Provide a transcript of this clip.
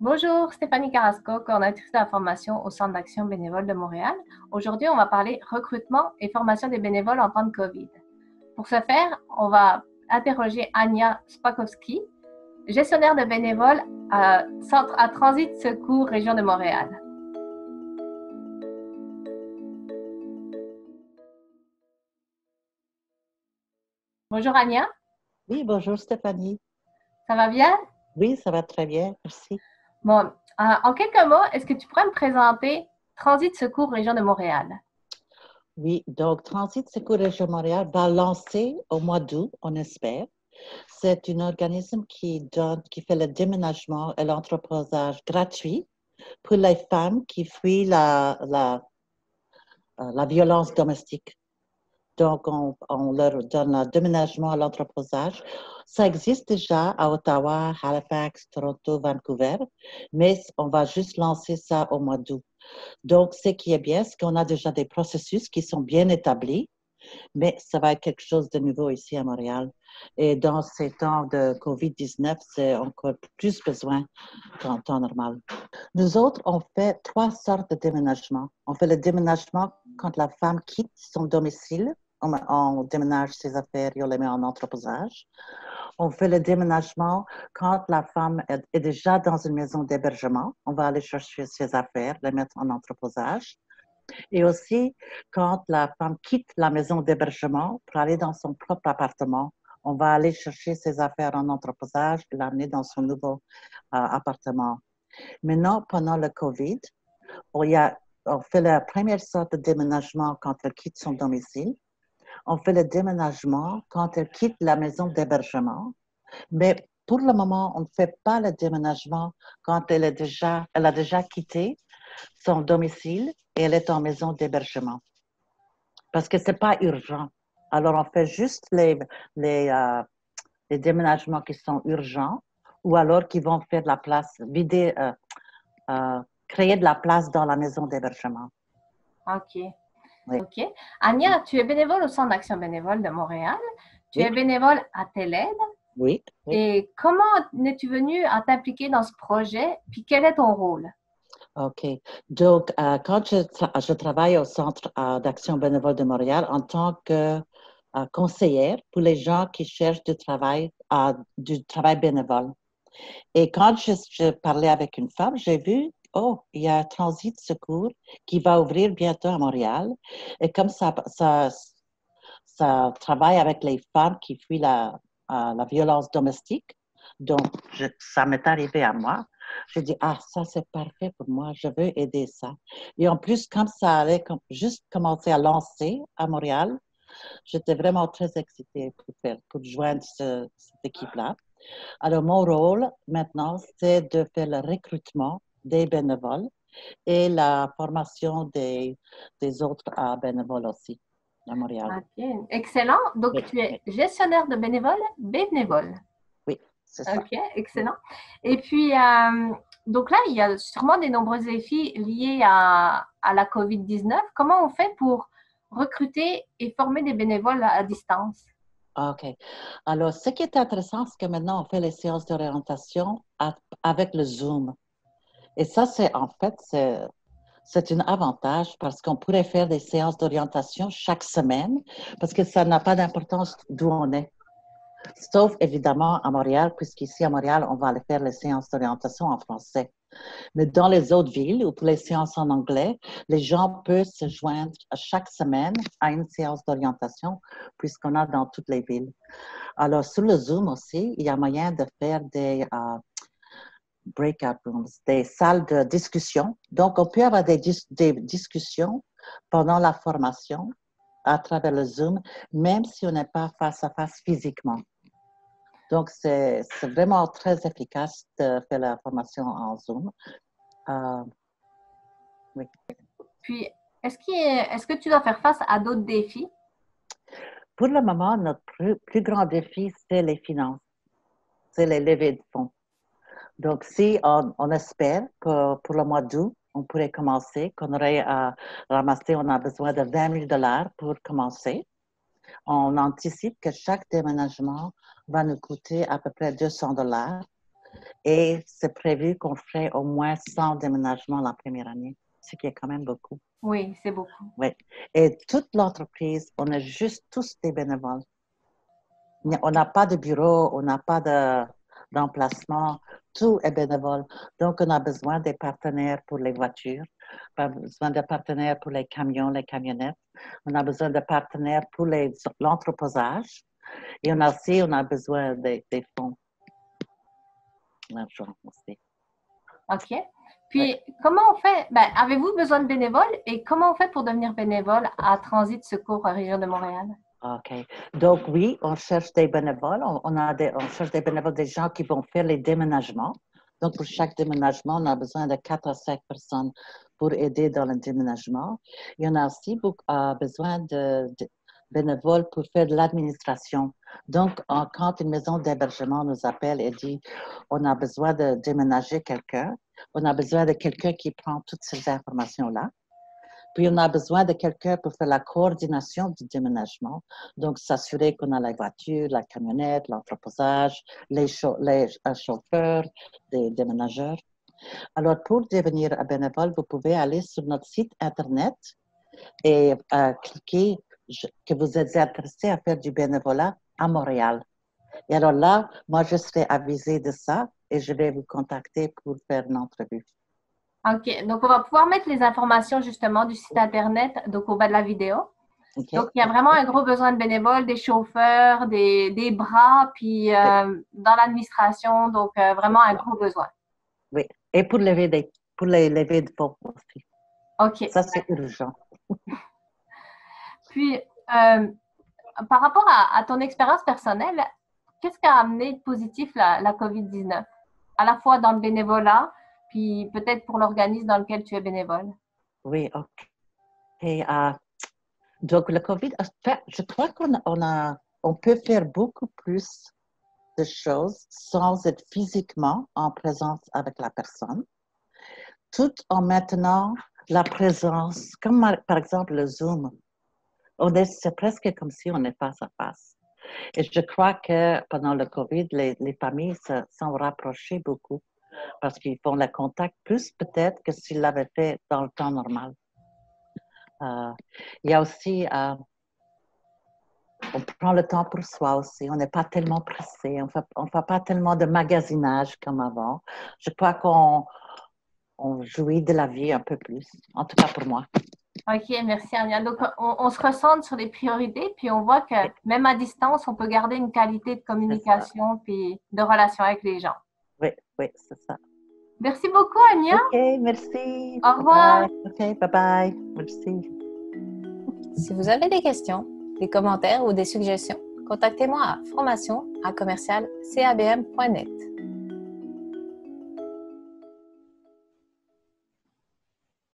Bonjour, Stéphanie Carrasco, coordinatrice de la formation au Centre d'action bénévole de Montréal. Aujourd'hui, on va parler recrutement et formation des bénévoles en temps de COVID. Pour ce faire, on va interroger Ania Spakowski, gestionnaire de bénévoles à Centre à Transit Secours Région de Montréal. Bonjour Ania. Oui, bonjour Stéphanie. Ça va bien? Oui, ça va très bien, merci. Bon, en quelques mots, est-ce que tu pourrais me présenter Transit Secours Région de Montréal? Oui, donc Transit Secours Région Montréal va lancer au mois d'août, on espère. C'est un organisme qui fait le déménagement et l'entreposage gratuit pour les femmes qui fuient la violence domestique. Donc, on leur donne un déménagement à l'entreposage. Ça existe déjà à Ottawa, Halifax, Toronto, Vancouver, mais on va juste lancer ça au mois d'août. Donc, ce qui est bien, c'est qu'on a déjà des processus qui sont bien établis, mais ça va être quelque chose de nouveau ici à Montréal. Et dans ces temps de COVID-19, c'est encore plus besoin qu'en temps normal. Nous autres, on fait 3 sortes de déménagements. On fait le déménagement quand la femme quitte son domicile. On déménage ses affaires et on les met en entreposage. On fait le déménagement quand la femme est déjà dans une maison d'hébergement. On va aller chercher ses affaires, les mettre en entreposage. Et aussi, quand la femme quitte la maison d'hébergement pour aller dans son propre appartement, on va aller chercher ses affaires en entreposage et l'amener dans son nouveau appartement. Maintenant, pendant le COVID, on fait la première sorte de déménagement quand elle quitte son domicile. On fait le déménagement quand elle quitte la maison d'hébergement. Mais pour le moment, on ne fait pas le déménagement quand elle a déjà quitté son domicile et elle est en maison d'hébergement. Parce que ce n'est pas urgent. Alors, on fait juste les déménagements qui sont urgents ou alors qui vont faire de la place, créer de la place dans la maison d'hébergement. OK. Oui. OK. Ania, tu es bénévole au Centre d'action bénévole de Montréal. Tu es bénévole à TELAIDE. Oui. Et comment es-tu venue à t'impliquer dans ce projet? Puis quel est ton rôle? OK. Donc, quand je travaille au Centre d'action bénévole de Montréal en tant que conseillère pour les gens qui cherchent du travail bénévole. Et quand je parlais avec une femme, j'ai vu, oh, il y a un Transit Secours qui va ouvrir bientôt à Montréal. Et comme ça travaille avec les femmes qui fuient la violence domestique. Donc, ça m'est arrivé à moi. J'ai dit, ça, c'est parfait pour moi. Je veux aider ça. Et en plus, comme ça allait juste commencer à lancer à Montréal, j'étais vraiment très excitée pour joindre cette équipe-là. Alors, mon rôle maintenant, c'est de faire le recrutement des bénévoles et la formation des autres bénévoles aussi à Montréal. OK. Excellent. Donc, oui. Tu es gestionnaire de bénévole. Oui, c'est ça. OK, excellent. Et puis, donc là, il y a sûrement des nombreux défis liés à la COVID-19. Comment on fait pour recruter et former des bénévoles à distance? OK. Alors, ce qui est intéressant, c'est que maintenant, on fait les séances d'orientation avec le Zoom. Et ça, c'est un avantage parce qu'on pourrait faire des séances d'orientation chaque semaine parce que ça n'a pas d'importance d'où on est. Sauf évidemment à Montréal, puisqu'ici à Montréal, on va aller faire les séances d'orientation en français. Mais dans les autres villes ou pour les séances en anglais, les gens peuvent se joindre chaque semaine à une séance d'orientation puisqu'on a dans toutes les villes. Alors, sur le Zoom aussi, il y a moyen de faire des breakout rooms, des salles de discussion. Donc, on peut avoir des discussions pendant la formation à travers le Zoom, même si on n'est pas face à face physiquement. Donc, c'est vraiment très efficace de faire la formation en Zoom. Oui. Puis, est-ce que tu dois faire face à d'autres défis? Pour le moment, notre plus grand défi, c'est les finances. C'est les levées de fonds. Donc, si on espère que pour le mois d'août, on pourrait commencer, qu'on aurait à ramasser, on a besoin de 20 000 $ pour commencer. On anticipe que chaque déménagement va nous coûter à peu près 200 $ et c'est prévu qu'on ferait au moins 100 déménagements la première année, ce qui est quand même beaucoup. Oui, c'est beaucoup. Oui. Et toute l'entreprise, on est juste tous des bénévoles. On n'a pas de bureau, on n'a pas d'emplacement, tout est bénévole. Donc, on a besoin des partenaires pour les voitures, on a besoin de partenaires pour les camions, les camionnettes, on a besoin de partenaires pour l'entreposage et on a besoin des fonds. L'argent aussi. OK. Puis, Oui. comment on fait? Avez-vous besoin de bénévoles et comment on fait pour devenir bénévole à Transit Secours Région de Montréal? OK. Donc, oui, on cherche des bénévoles. On cherche des bénévoles, des gens qui vont faire les déménagements. Donc, pour chaque déménagement, on a besoin de 4 à 5 personnes pour aider dans le déménagement. Et on a aussi besoin de bénévoles pour faire de l'administration. Donc, quand une maison d'hébergement nous appelle et dit on a besoin de déménager quelqu'un, on a besoin de quelqu'un qui prend toutes ces informations-là. Puis, on a besoin de quelqu'un pour faire la coordination du déménagement. Donc, s'assurer qu'on a la voiture, la camionnette, l'entreposage, les chauffeurs, des déménageurs. Alors, pour devenir un bénévole, vous pouvez aller sur notre site Internet et cliquer que vous êtes intéressé à faire du bénévolat à Montréal. Et alors là, moi, je serai avisée de ça et je vais vous contacter pour faire une entrevue. OK. Donc, on va pouvoir mettre les informations justement du site Internet donc au bas de la vidéo. Okay. Donc, il y a vraiment un gros besoin de bénévoles, des chauffeurs, des bras, puis dans l'administration. Donc, vraiment un gros besoin. Oui. Et pour les levées de fonds aussi. OK. Ça, c'est urgent. Puis, par rapport à ton expérience personnelle, qu'est-ce qui a amené de positif la COVID-19? À la fois dans le bénévolat, puis peut-être pour l'organisme dans lequel tu es bénévole. Oui, OK. Donc, le COVID, je crois on peut faire beaucoup plus de choses sans être physiquement en présence avec la personne, tout en maintenant la présence, comme par exemple le Zoom. C'est presque comme si on est face à face. Et je crois que pendant le COVID, les familles se sont rapprochées beaucoup parce qu'ils font le contact plus peut-être que s'ils l'avaient fait dans le temps normal. Il y a aussi, on prend le temps pour soi aussi, on n'est pas tellement pressé, on fait pas tellement de magasinage comme avant. Je crois qu'on jouit de la vie un peu plus, en tout cas pour moi. OK, merci Anya. Donc, on se recentre sur les priorités, puis on voit que même à distance, on peut garder une qualité de communication puis de relation avec les gens. Oui, c'est ça. Merci beaucoup, Anya. OK, merci. Au revoir. Bye. OK, bye-bye. Merci. Si vous avez des questions, des commentaires ou des suggestions, contactez-moi à formation@commercial.cabm.net.